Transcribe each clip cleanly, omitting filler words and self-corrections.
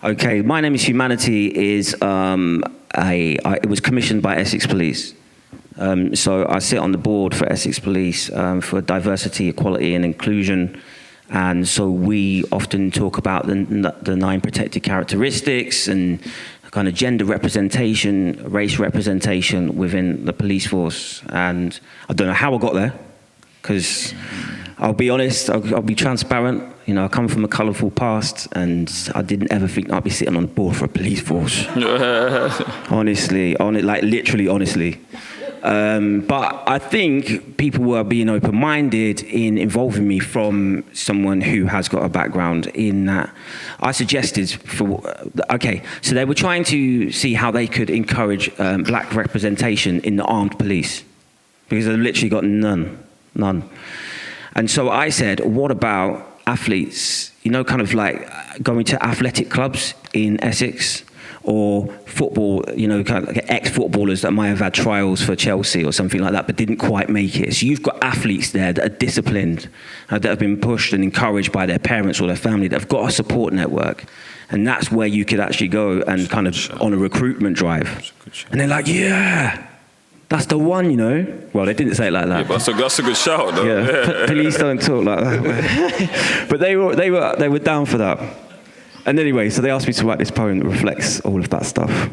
Okay, My Name is Humanity is it was commissioned by Essex Police. So I sit on the board for Essex Police for diversity, equality and inclusion. And so we often talk about the 9 protected characteristics and kind of gender representation, race representation within the police force. And I don't know how I got there, because I'll be honest, I'll be transparent. You know, I come from a colourful past, and I didn't ever think I'd be sitting on the board for a police force. Honestly, literally honestly. But I think people were being open-minded in involving me from someone who has got a background in that. I suggested so they were trying to see how they could encourage black representation in the armed police, because they've literally got none. And so I said, what about athletes, you know, kind of like going to athletic clubs in Essex, or football, you know, kind of like ex-footballers that might have had trials for Chelsea or something like that, but didn't quite make it. So you've got athletes there that are disciplined, that have been pushed and encouraged by their parents or their family, that have got a support network. And that's where you could actually go and kind of on a recruitment drive. And they're like, yeah, that's the one, you know. Well, they didn't say it like that. Yeah, but that's a good shout, though. Yeah. Police don't talk like that. But they were down for that. And anyway, so they asked me to write this poem that reflects all of that stuff.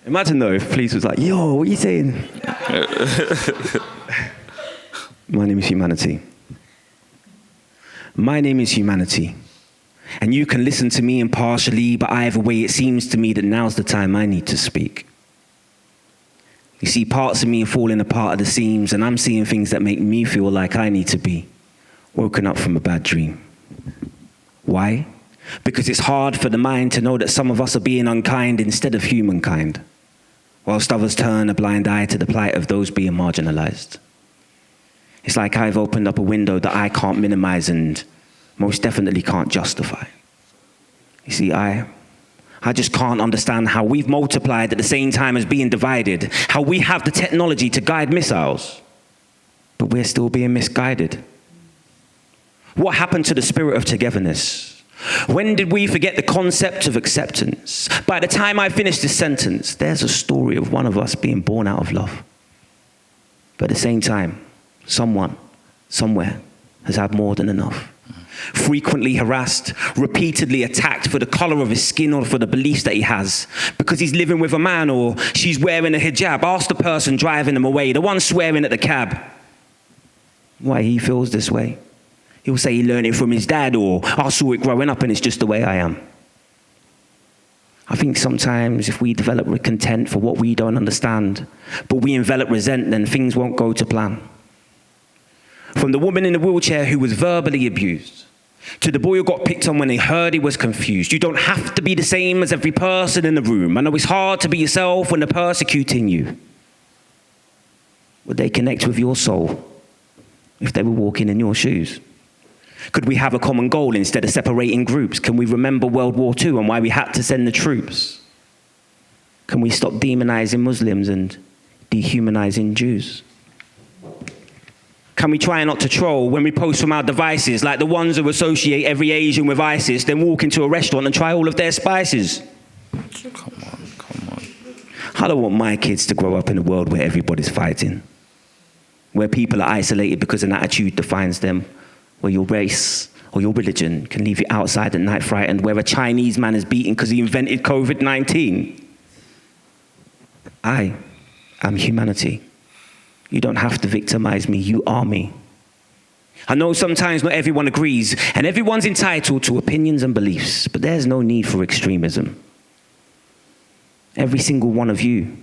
Imagine though if police was like, yo, what are you saying? My name is Humanity. My name is Humanity. And you can listen to me impartially, but either way it seems to me that now's the time I need to speak. You see parts of me falling apart at the seams, and I'm seeing things that make me feel like I need to be woken up from a bad dream. Why? Because it's hard for the mind to know that some of us are being unkind instead of humankind, whilst others turn a blind eye to the plight of those being marginalized. It's like I've opened up a window that I can't minimize and most definitely can't justify. You see, I just can't understand how we've multiplied at the same time as being divided, how we have the technology to guide missiles, but we're still being misguided. What happened to the spirit of togetherness? When did we forget the concept of acceptance? By the time I finish this sentence, there's a story of one of us being born out of love. But at the same time, someone, somewhere, has had more than enough. Frequently harassed, repeatedly attacked for the color of his skin or for the beliefs that he has, because he's living with a man or she's wearing a hijab. Ask the person driving them away, the one swearing at the cab, why he feels this way. He'll say he learned it from his dad, or I saw it growing up and it's just the way I am. I think sometimes if we develop contempt for what we don't understand, but we envelop resentment, then things won't go to plan. From the woman in the wheelchair who was verbally abused, to the boy who got picked on when he heard he was confused. You don't have to be the same as every person in the room. I know it's hard to be yourself when they're persecuting you. Would they connect with your soul if they were walking in your shoes? Could we have a common goal instead of separating groups? Can we remember World War II and why we had to send the troops? Can we stop demonizing Muslims and dehumanizing Jews? Can we try not to troll when we post from our devices, like the ones who associate every Asian with ISIS, then walk into a restaurant and try all of their spices? Come on. I don't want my kids to grow up in a world where everybody's fighting, where people are isolated because an attitude defines them, where your race or your religion can leave you outside at night frightened, where a Chinese man is beaten because he invented COVID-19. I am humanity. You don't have to victimize me, you are me. I know sometimes not everyone agrees, and everyone's entitled to opinions and beliefs, but there's no need for extremism. Every single one of you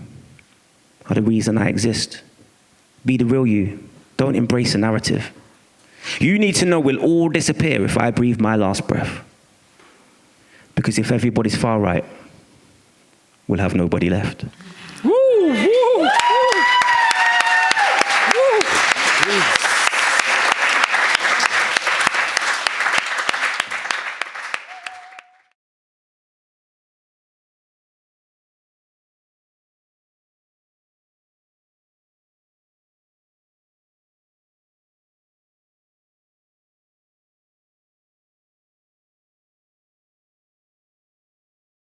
are the reason I exist. Be the real you. Don't embrace a narrative. You need to know we'll all disappear if I breathe my last breath. Because if everybody's far right, we'll have nobody left. Woo, woo.